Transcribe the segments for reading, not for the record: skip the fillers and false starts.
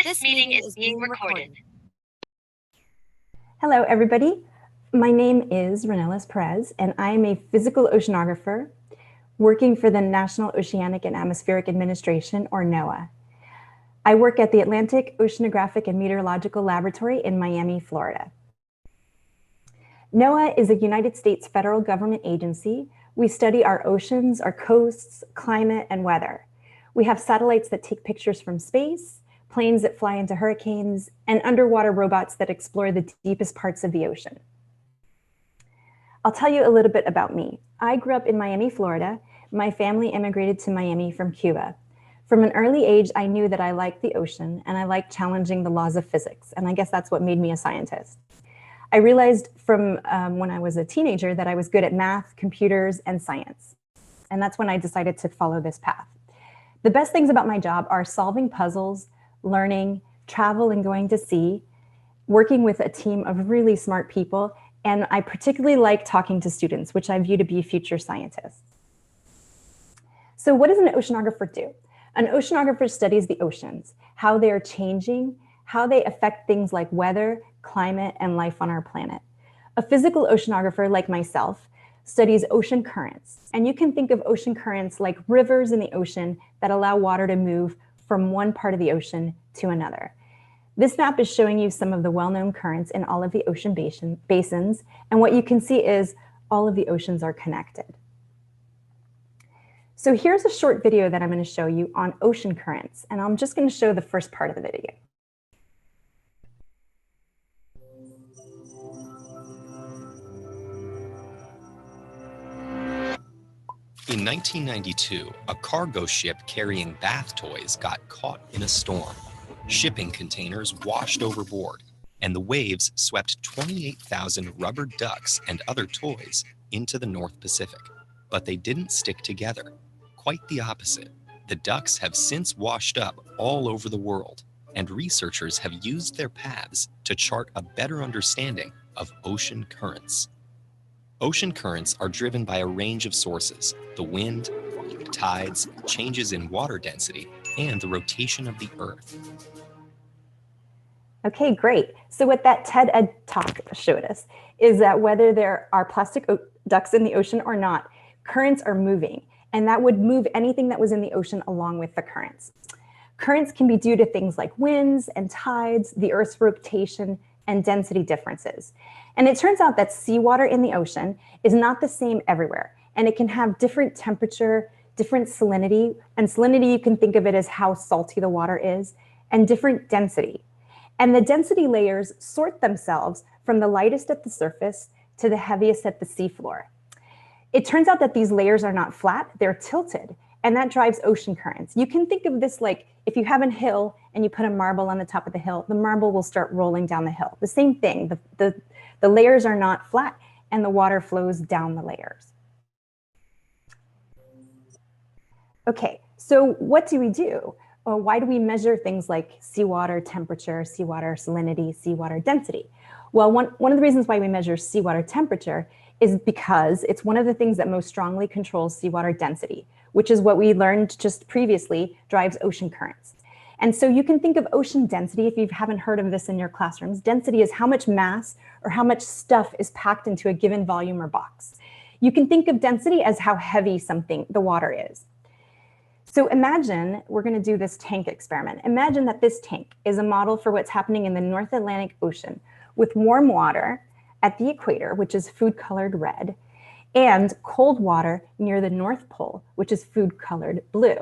This meeting is being recorded. Hello, everybody. My name is Renellys Perez, and I am a physical oceanographer working for the National Oceanic and Atmospheric Administration, or NOAA. I work at the Atlantic Oceanographic and Meteorological Laboratory in Miami, Florida. NOAA is a United States federal government agency. We study our oceans, our coasts, climate, and weather. We have satellites that take pictures from space, planes that fly into hurricanes, and underwater robots that explore the deepest parts of the ocean. I'll tell you a little bit about me. I grew up in Miami, Florida. My family immigrated to Miami from Cuba. From an early age, I knew that I liked the ocean and I liked challenging the laws of physics. And I guess that's what made me a scientist. I realized from when I was a teenager that I was good at math, computers, and science. And that's when I decided to follow this path. The best things about my job are solving puzzles, learning, travel and going to sea, working with a team of really smart people, and I particularly like talking to students, which I view to be future scientists. So what does an oceanographer do? An oceanographer studies the oceans, how they are changing, how they affect things like weather, climate, and life on our planet. A physical oceanographer like myself studies ocean currents, and you can think of ocean currents like rivers in the ocean that allow water to move from one part of the ocean to another. This map is showing you some of the well-known currents in all of the ocean basins, and what you can see is all of the oceans are connected. So here's a short video that I'm going to show you on ocean currents, and I'm just going to show the first part of the video. In 1992, a cargo ship carrying bath toys got caught in a storm. Shipping containers washed overboard, and the waves swept 28,000 rubber ducks and other toys into the North Pacific. But they didn't stick together. Quite the opposite. The ducks have since washed up all over the world, and researchers have used their paths to chart a better understanding of ocean currents. Ocean currents are driven by a range of sources: the wind, tides, changes in water density, and the rotation of the Earth. Okay, great. So what that TED Ed talk showed us is that whether there are plastic ducks in the ocean or not, currents are moving, and that would move anything that was in the ocean along with the currents. Currents can be due to things like winds and tides, the Earth's rotation, and density differences. And it turns out that seawater in the ocean is not the same everywhere, and it can have different temperature, different salinity, and salinity you can think of it as how salty the water is, and different density. And the density layers sort themselves from the lightest at the surface to the heaviest at the seafloor. It turns out that these layers are not flat, they're tilted, and that drives ocean currents. You can think of this like if you have a hill and you put a marble on the top of the hill, the marble will start rolling down the hill. The same thing, the layers are not flat and the water flows down the layers. Okay, so what do we do? Well, why do we measure things like seawater temperature, seawater salinity, seawater density? Well, one of the reasons why we measure seawater temperature is because it's one of the things that most strongly controls seawater density, which is what we learned just previously drives ocean currents. And so you can think of ocean density, if you haven't heard of this in your classrooms. Density is how much mass or how much stuff is packed into a given volume or box. You can think of density as how heavy the water is. So imagine we're going to do this tank experiment. Imagine that this tank is a model for what's happening in the North Atlantic Ocean with warm water at the equator, which is food-colored red, and cold water near the North Pole, which is food-colored blue.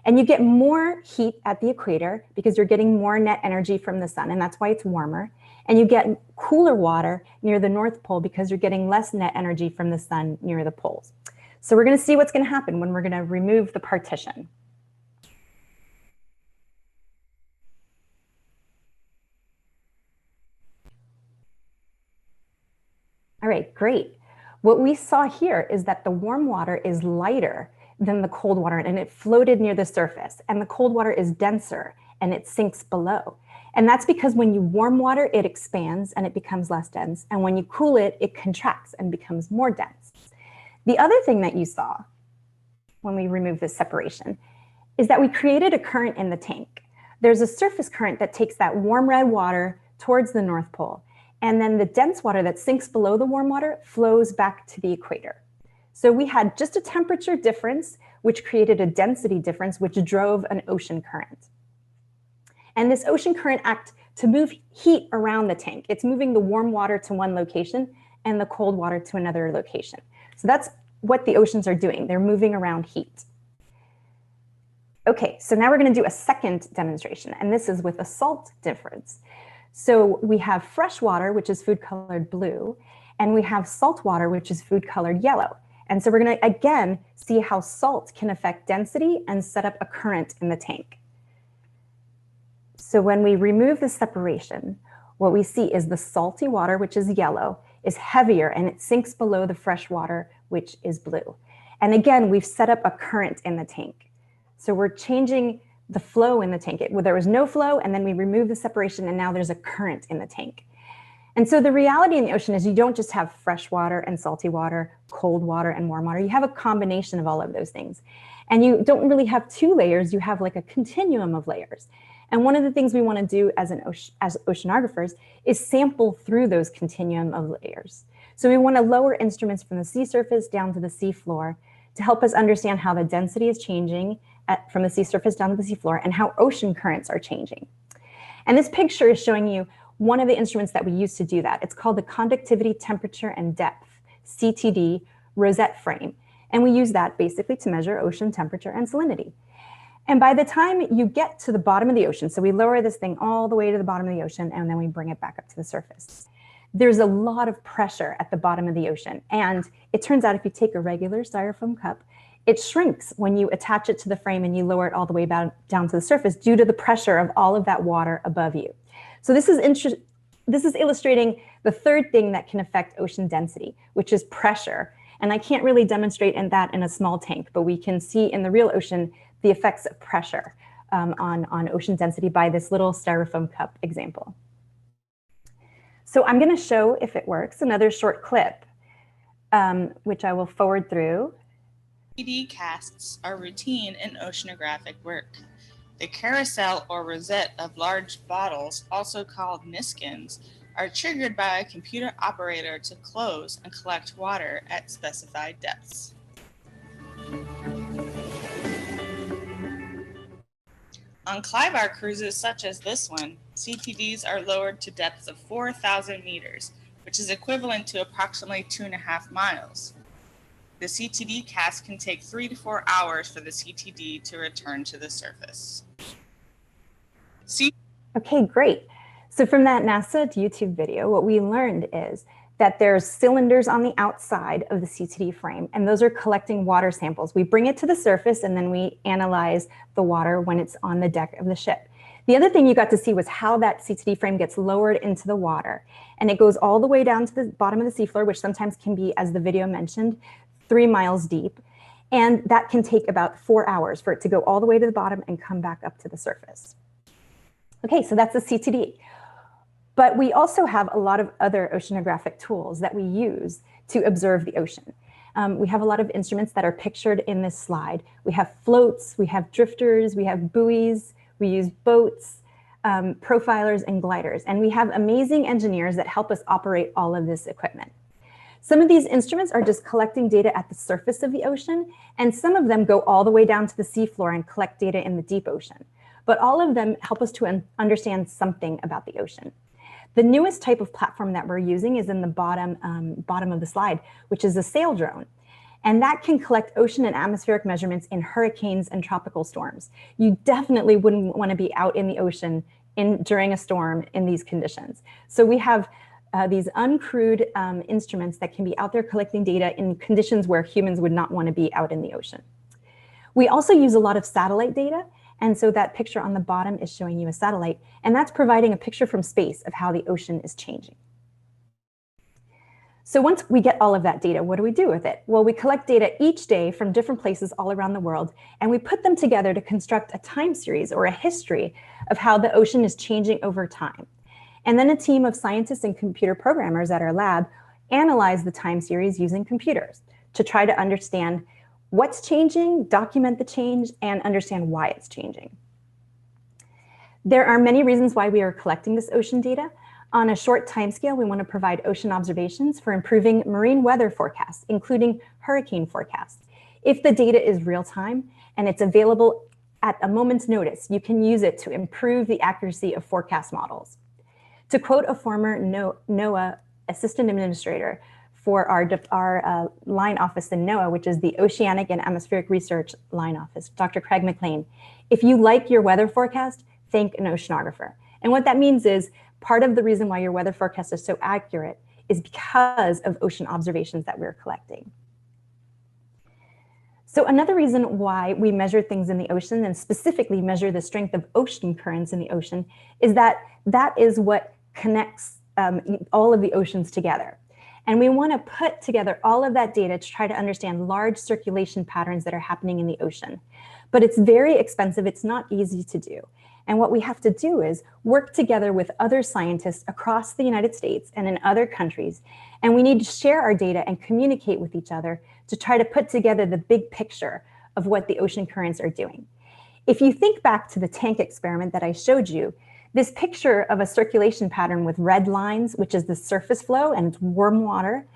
And you get more heat at the equator because you're getting more net energy from the sun, and that's why it's warmer. And you get cooler water near the North Pole because you're getting less net energy from the sun near the poles. So we're going to see what's going to happen when we're going to remove the partition. All right, great. What we saw here is that the warm water is lighter than the cold water, and it floated near the surface, and the cold water is denser and it sinks below. And that's because when you warm water, it expands and it becomes less dense. And when you cool it, it contracts and becomes more dense. The other thing that you saw when we removed this separation is that we created a current in the tank. There's a surface current that takes that warm red water towards the North Pole, and then the dense water that sinks below the warm water flows back to the equator. So we had just a temperature difference, which created a density difference, which drove an ocean current. And this ocean current acts to move heat around the tank. It's moving the warm water to one location and the cold water to another location. So that's what the oceans are doing. They're moving around heat. Okay, so now we're going to do a second demonstration, and this is with a salt difference. So we have fresh water, which is food colored blue, and we have salt water, which is food colored yellow. And so we're going to, again, see how salt can affect density and set up a current in the tank. So when we remove the separation, what we see is the salty water, which is yellow, is heavier and it sinks below the fresh water, which is blue. And again, we've set up a current in the tank. So we're changing the flow in the tank. There was no flow, and then we remove the separation, and now there's a current in the tank. And so the reality in the ocean is you don't just have fresh water and salty water, cold water and warm water. You have a combination of all of those things. And you don't really have two layers, you have like a continuum of layers. And one of the things we want to do as oceanographers is sample through those continuum of layers. So we want to lower instruments from the sea surface down to the sea floor to help us understand how the density is changing from the sea surface down to the sea floor and how ocean currents are changing. And this picture is showing you one of the instruments that we use to do that. It's called the Conductivity, Temperature, and Depth, CTD, rosette frame. And we use that basically to measure ocean temperature and salinity. And by the time you get to the bottom of the ocean, so we lower this thing all the way to the bottom of the ocean, and then we bring it back up to the surface. There's a lot of pressure at the bottom of the ocean. And it turns out if you take a regular styrofoam cup, it shrinks when you attach it to the frame and you lower it all the way down to the surface due to the pressure of all of that water above you. So this is illustrating the third thing that can affect ocean density, which is pressure. And I can't really demonstrate that in a small tank, but we can see in the real ocean the effects of pressure on ocean density by this little styrofoam cup example. So I'm going to show, if it works, another short clip, which I will forward through. CTD casts are routine in oceanographic work. The carousel or rosette of large bottles, also called niskins, are triggered by a computer operator to close and collect water at specified depths. On Clybar cruises such as this one, CTDs are lowered to depths of 4,000 meters, which is equivalent to approximately 2.5 miles. The CTD cast can take 3 to 4 hours for the CTD to return to the surface. Okay, great. So from that NASA YouTube video, what we learned is that there's cylinders on the outside of the CTD frame, and those are collecting water samples. We bring it to the surface, and then we analyze the water when it's on the deck of the ship. The other thing you got to see was how that CTD frame gets lowered into the water, and it goes all the way down to the bottom of the seafloor, which sometimes can be, as the video mentioned, 3 miles deep. And that can take about 4 hours for it to go all the way to the bottom and come back up to the surface. Okay, so that's the CTD. But we also have a lot of other oceanographic tools that we use to observe the ocean. We have a lot of instruments that are pictured in this slide. We have floats, we have drifters, we have buoys, we use boats, profilers, and gliders. And we have amazing engineers that help us operate all of this equipment. Some of these instruments are just collecting data at the surface of the ocean, and some of them go all the way down to the seafloor and collect data in the deep ocean. But all of them help us to understand something about the ocean. The newest type of platform that we're using is in the bottom of the slide, which is a sail drone. And that can collect ocean and atmospheric measurements in hurricanes and tropical storms. You definitely wouldn't want to be out in the ocean during a storm in these conditions. So we have these uncrewed instruments that can be out there collecting data in conditions where humans would not want to be out in the ocean. We also use a lot of satellite data. And so that picture on the bottom is showing you a satellite, and that's providing a picture from space of how the ocean is changing. So once we get all of that data, what do we do with it? Well, we collect data each day from different places all around the world, and we put them together to construct a time series or a history of how the ocean is changing over time. And then a team of scientists and computer programmers at our lab analyze the time series using computers to try to understand what's changing, document the change, and understand why it's changing. There are many reasons why we are collecting this ocean data. On a short timescale, we want to provide ocean observations for improving marine weather forecasts, including hurricane forecasts. If the data is real time and it's available at a moment's notice, you can use it to improve the accuracy of forecast models. To quote a former NOAA assistant administrator for our line office in NOAA, which is the Oceanic and Atmospheric Research line office, Dr. Craig McLean, if you like your weather forecast, thank an oceanographer. And what that means is part of the reason why your weather forecast is so accurate is because of ocean observations that we're collecting. So another reason why we measure things in the ocean, and specifically measure the strength of ocean currents in the ocean, is that that is what connects all of the oceans together. And we want to put together all of that data to try to understand large circulation patterns that are happening in the ocean. But it's very expensive, it's not easy to do. And what we have to do is work together with other scientists across the United States and in other countries. And we need to share our data and communicate with each other to try to put together the big picture of what the ocean currents are doing. If you think back to the tank experiment that I showed you, this picture of a circulation pattern with red lines, which is the surface flow and it's warm water,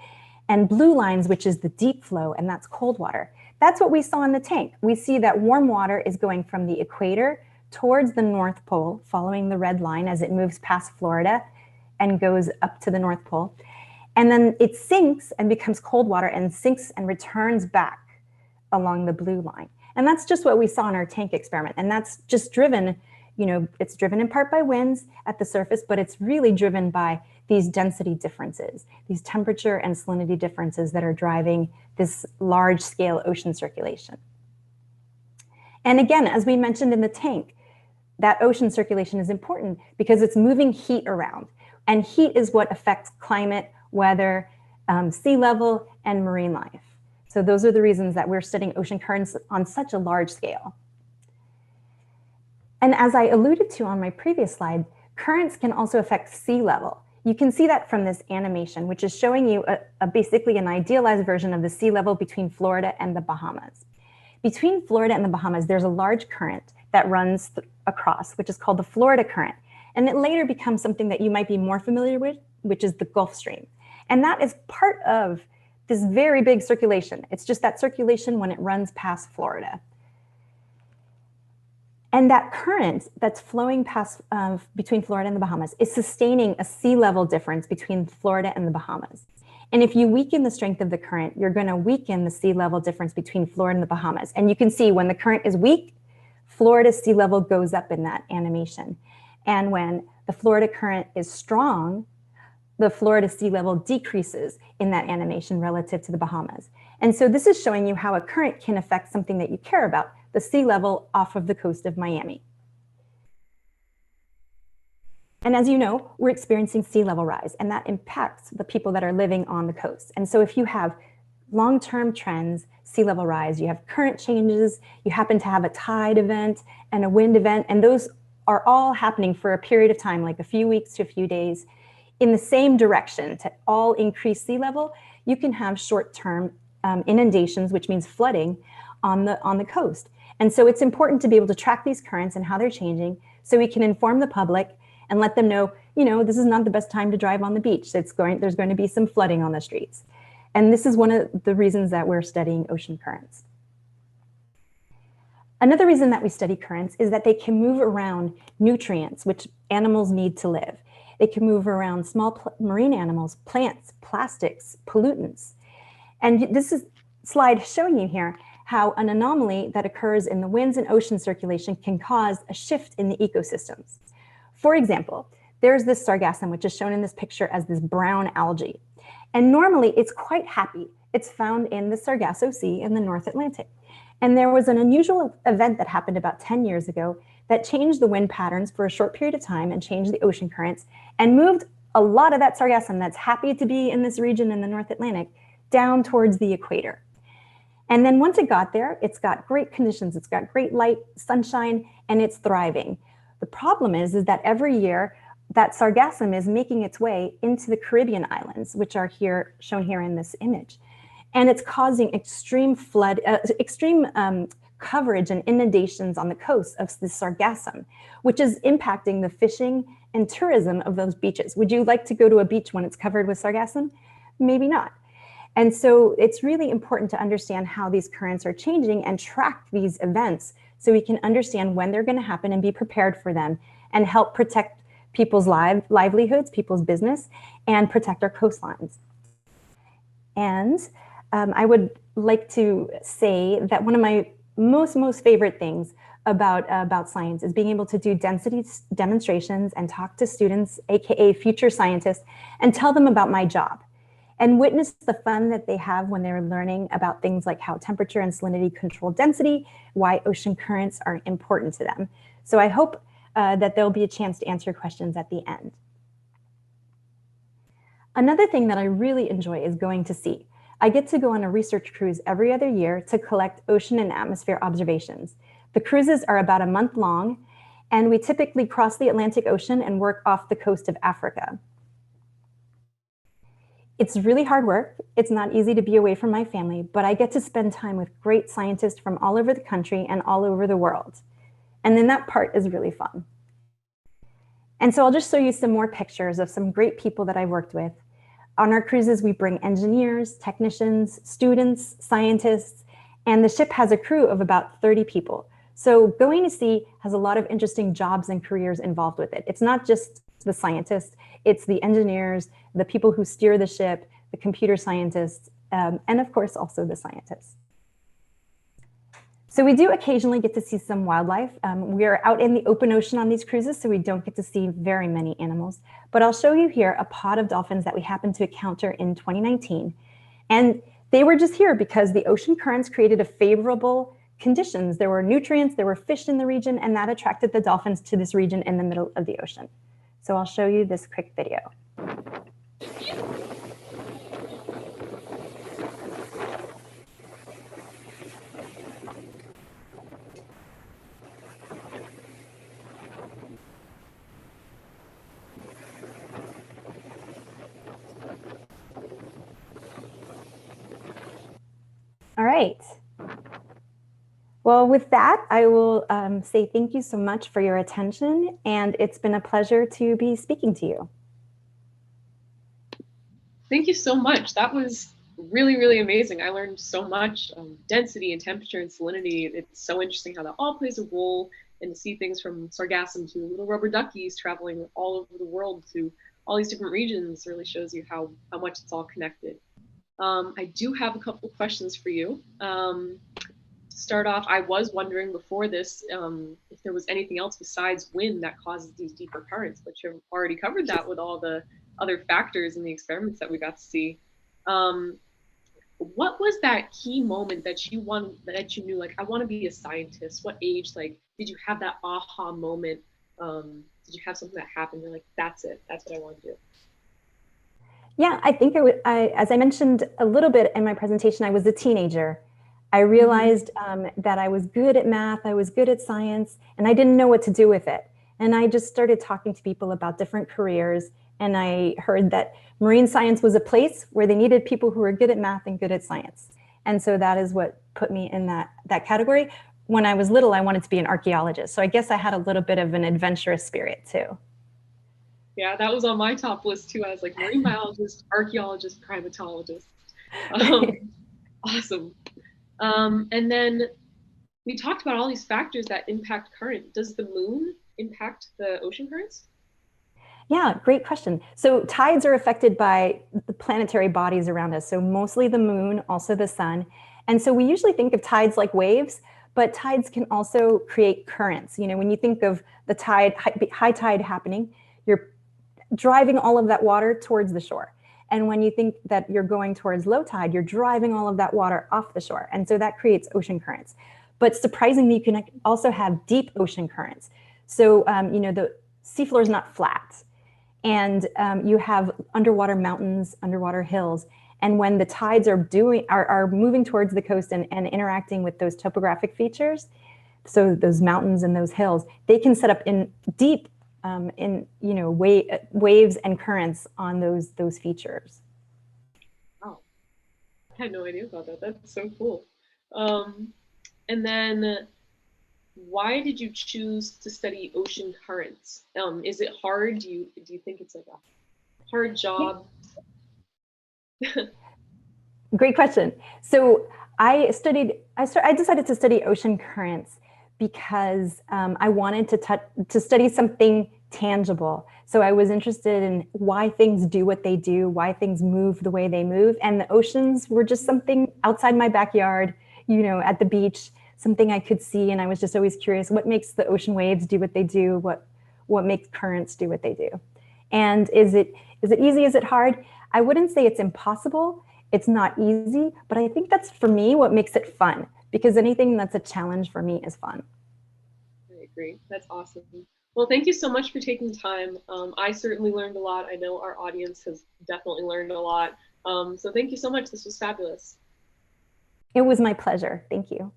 and blue lines, which is the deep flow, and that's cold water. That's what we saw in the tank. We see that warm water is going from the equator towards the North Pole, following the red line as it moves past Florida and goes up to the North Pole. And then it sinks and becomes cold water and sinks and returns back along the blue line. And that's just what we saw in our tank experiment. And that's just driven, it's driven in part by winds at the surface, but it's really driven by these density differences, these temperature and salinity differences that are driving this large scale ocean circulation. And again, as we mentioned in the tank, that ocean circulation is important because it's moving heat around. And heat is what affects climate, weather, sea level, and marine life. So those are the reasons that we're studying ocean currents on such a large scale. And as I alluded to on my previous slide, currents can also affect sea level. You can see that from this animation, which is showing you basically an idealized version of the sea level between Florida and the Bahamas. Between Florida and the Bahamas, there's a large current that runs across, which is called the Florida current. And it later becomes something that you might be more familiar with, which is the Gulf Stream. And that is part of this very big circulation. It's just that circulation when it runs past Florida. And that current that's flowing past between Florida and the Bahamas is sustaining a sea level difference between Florida and the Bahamas. And if you weaken the strength of the current, you're going to weaken the sea level difference between Florida and the Bahamas. And you can see when the current is weak, Florida's sea level goes up in that animation. And when the Florida current is strong, the Florida sea level decreases in that animation relative to the Bahamas. And so this is showing you how a current can affect something that you care about, the sea level off of the coast of Miami. And as you know, we're experiencing sea level rise, and that impacts the people that are living on the coast. And so if you have long-term trends, sea level rise, you have current changes, you happen to have a tide event and a wind event, and those are all happening for a period of time, like a few weeks to a few days, in the same direction to all increase sea level, you can have short-term inundations, which means flooding on the coast. And so it's important to be able to track these currents and how they're changing so we can inform the public and let them know, this is not the best time to drive on the beach. There's going to be some flooding on the streets. And this is one of the reasons that we're studying ocean currents. Another reason that we study currents is that they can move around nutrients, which animals need to live. They can move around small marine animals, plants, plastics, pollutants. And this is slide showing you here how an anomaly that occurs in the winds and ocean circulation can cause a shift in the ecosystems. For example, there's this sargassum, which is shown in this picture as this brown algae. And normally it's quite happy. It's found in the Sargasso Sea in the North Atlantic. And there was an unusual event that happened about 10 years ago that changed the wind patterns for a short period of time and changed the ocean currents and moved a lot of that sargassum that's happy to be in this region in the North Atlantic down towards the equator. And then once it got there, it's got great conditions. It's got great light, sunshine, and it's thriving. The problem is that every year that sargassum is making its way into the Caribbean islands, which are here shown here in this image. And it's causing extreme coverage and inundations on the coast of the sargassum, which is impacting the fishing and tourism of those beaches. Would you like to go to a beach when it's covered with sargassum? Maybe not. And so it's really important to understand how these currents are changing and track these events so we can understand when they're going to happen and be prepared for them and help protect people's livelihoods, people's business, and protect our coastlines. And I would like to say that one of my most favorite things about science is being able to do density demonstrations and talk to students, AKA future scientists, and tell them about my job and witness the fun that they have when they're learning about things like how temperature and salinity control density, why ocean currents are important to them. So I hope that there'll be a chance to answer questions at the end. Another thing that I really enjoy is going to sea. I get to go on a research cruise every other year to collect ocean and atmosphere observations. The cruises are about a month long, and we typically cross the Atlantic Ocean and work off the coast of Africa. It's really hard work. It's not easy to be away from my family, but I get to spend time with great scientists from all over the country and all over the world. And then that part is really fun. And so I'll just show you some more pictures of some great people that I worked with. On our cruises, we bring engineers, technicians, students, scientists, and the ship has a crew of about 30 people. So going to sea has a lot of interesting jobs and careers involved with it. It's not just the scientists, it's the engineers, the people who steer the ship, the computer scientists, and of course also the scientists. So we do occasionally get to see some wildlife. We are out in the open ocean on these cruises, so we don't get to see very many animals. But I'll show you here a pod of dolphins that we happened to encounter in 2019. And they were just here because the ocean currents created a favorable conditions. There were nutrients, there were fish in the region, and that attracted the dolphins to this region in the middle of the ocean. So I'll show you this quick video. All right. Well, with that, I will say thank you so much for your attention, and it's been a pleasure to be speaking to you. Thank you so much. That was really amazing. I learned so much. Density and temperature and salinity. It's so interesting how that all plays a role, and to see things from sargassum to little rubber duckies traveling all over the world to all these different regions really shows you how much it's all connected. I do have a couple of questions for you. To start off, I was wondering before this if there was anything else besides wind that causes these deeper currents, but you've already covered that with all the other factors in the experiments that we got to see. What was that key moment that you knew, like, I want to be a scientist? What age, like, did you have that aha moment? Did you have something that happened? You're like, that's it, that's what I want to do. Yeah, I think as I mentioned a little bit in my presentation, I was a teenager. I realized that I was good at math, I was good at science, and I didn't know what to do with it. And I just started talking to people about different careers, and I heard that marine science was a place where they needed people who were good at math and good at science. And so that is what put me in that category. When I was little, I wanted to be an archaeologist. So I guess I had a little bit of an adventurous spirit too. Yeah, that was on my top list too. I was like, marine biologist, archaeologist, primatologist. Awesome. And then we talked about all these factors that impact current. Does the moon impact the ocean currents? Yeah, great question. So tides are affected by the planetary bodies around us. So mostly the moon, also the sun. And so we usually think of tides like waves, but tides can also create currents. You know, when you think of the tide, high tide happening, you're driving all of that water towards the shore. And when you think that you're going towards low tide, you're driving all of that water off the shore. And so that creates ocean currents. But surprisingly, you can also have deep ocean currents. So, you know, the seafloor is not flat. And you have underwater mountains, underwater hills. And when the tides are moving towards the coast and interacting with those topographic features, so those mountains and those hills, they can set up in deep waves and currents on those features. Wow, I had no idea about that. That's so cool. And then why did you choose to study ocean currents? Is it hard? Do you think it's like a hard job? Great question. So I decided to study ocean currents because I wanted to study something tangible. So I was interested in why things do what they do, why things move the way they move. And the oceans were just something outside my backyard, at the beach, something I could see. And I was just always curious, what makes the ocean waves do what they do? What makes currents do what they do? And is it easy? Is it hard? I wouldn't say it's impossible. It's not easy, but I think that's, for me, what makes it fun, because anything that's a challenge for me is fun. I agree. That's awesome. Well, thank you so much for taking time. I certainly learned a lot. I know our audience has definitely learned a lot. So thank you so much. This was fabulous. It was my pleasure. Thank you.